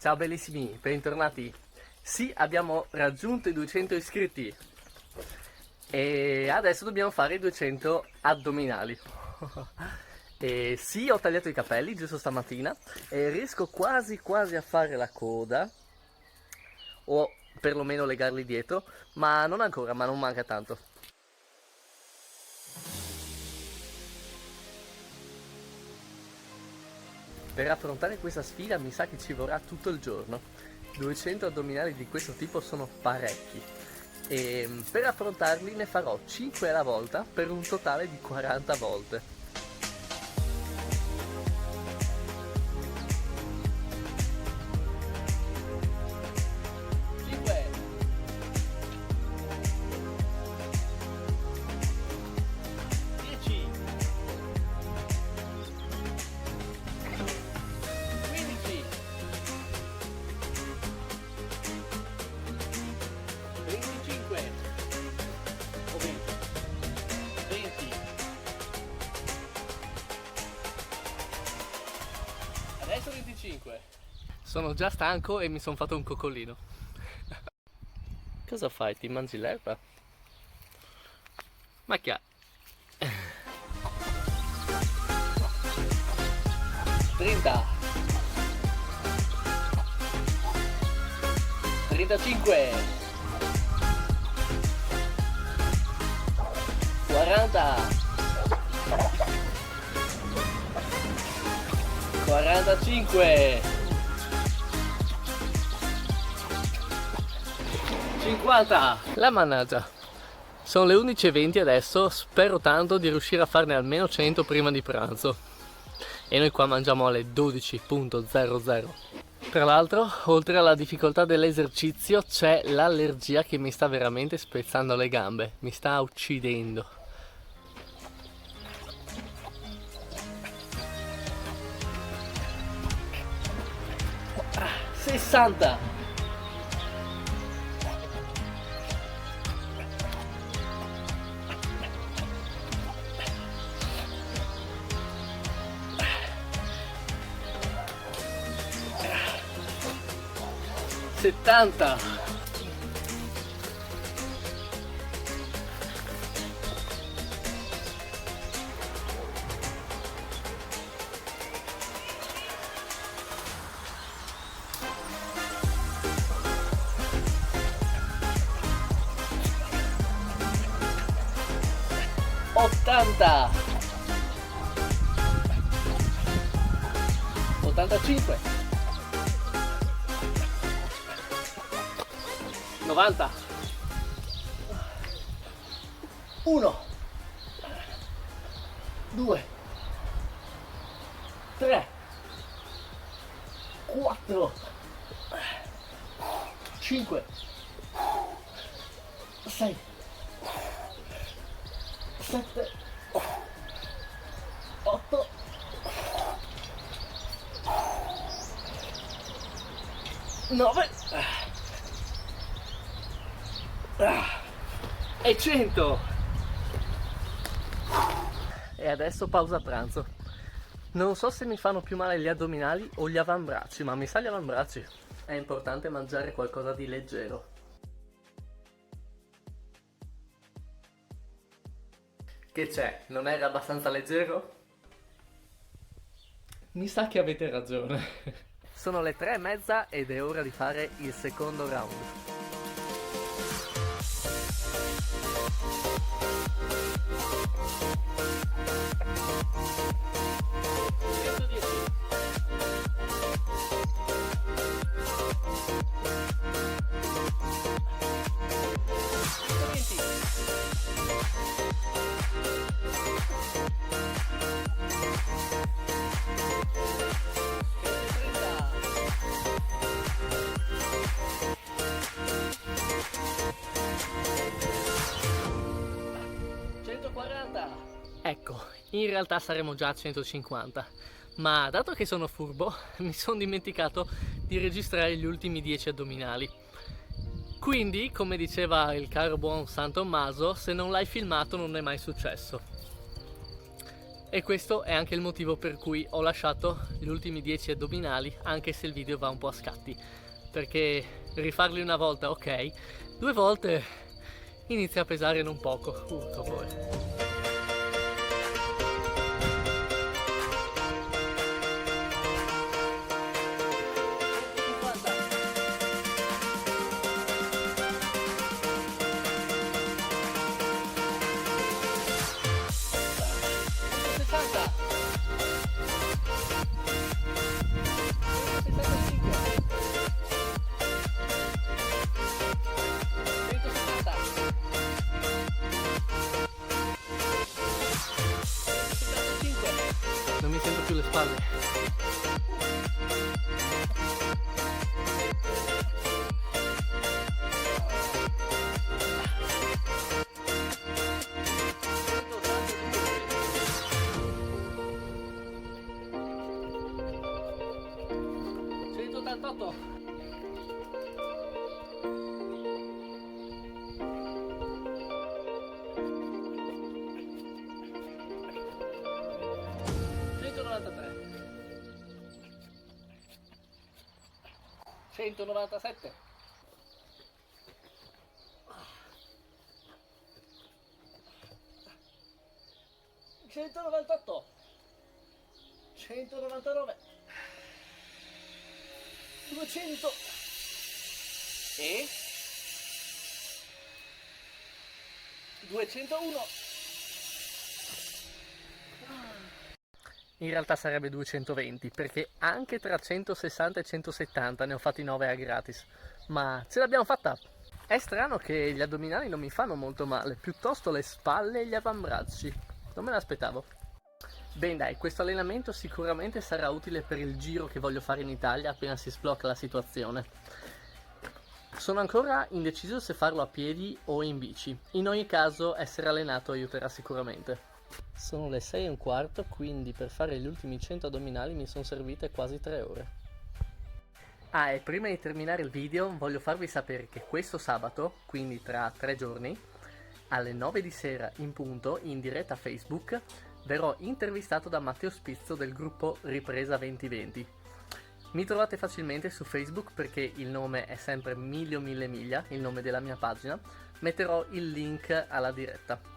Ciao bellissimi, bentornati. Sì, abbiamo raggiunto i 200 iscritti e adesso dobbiamo fare i 200 addominali. E sì, ho tagliato i capelli giusto stamattina e riesco quasi a fare la coda o perlomeno legarli dietro, ma non ancora, ma non manca tanto. Per affrontare questa sfida mi sa che ci vorrà tutto il giorno. 200 addominali di questo tipo sono parecchi e per affrontarli ne farò 5 alla volta per un totale di 40 volte. Adesso 25. Sono già stanco e mi sono fatto un coccolino. Cosa fai? Ti mangi l'erba? Ma che ha? 30. 35. 40. 45. 50. La mannaggia. Sono le 11:20 adesso, spero tanto di riuscire a farne almeno 100 prima di pranzo. E noi qua mangiamo alle 12:00. Tra l'altro, oltre alla difficoltà dell'esercizio, c'è l'allergia che mi sta veramente spezzando le gambe, mi sta uccidendo. 60. 70. 80. 85. 90. 1. 2. 3. 4. 5. 6. 7, 8, 9 e 100. E adesso pausa pranzo. Non so se mi fanno più male gli addominali o gli avambracci, ma mi sa gli avambracci. È importante mangiare qualcosa di leggero. Che c'è? Non era abbastanza leggero? Mi sa che avete ragione. Sono le 3:30 ed è ora di fare il secondo round. Ecco, in realtà saremo già a 150, ma dato che sono furbo, mi sono dimenticato di registrare gli ultimi 10 addominali. Quindi, come diceva il caro buon San Tommaso, se non l'hai filmato non è mai successo. E questo è anche il motivo per cui ho lasciato gli ultimi 10 addominali, anche se il video va un po' a scatti, perché rifarli una volta ok, 2 volte inizia a pesare non poco. Troppo. Non mi sento più le spalle. $197. $198. $199. $200 e $201. In realtà sarebbe 220, perché anche tra 160 e 170 ne ho fatti 9 a gratis, ma ce l'abbiamo fatta! È strano che gli addominali non mi fanno molto male, piuttosto le spalle e gli avambracci. Non me l'aspettavo. Bene dai, questo allenamento sicuramente sarà utile per il giro che voglio fare in Italia appena si sblocca la situazione. Sono ancora indeciso se farlo a piedi o in bici. In ogni caso, essere allenato aiuterà sicuramente. Sono le 6:15, quindi per fare gli ultimi 100 addominali mi sono servite quasi 3 ore. Ah, e prima di terminare il video voglio farvi sapere che questo sabato, quindi tra 3 giorni, alle 9 di sera in punto, in diretta Facebook, verrò intervistato da Matteo Spizzo del gruppo Ripresa 2020. Mi trovate facilmente su Facebook perché il nome è sempre Milio Mille Miglia, il nome della mia pagina. Metterò il link alla diretta.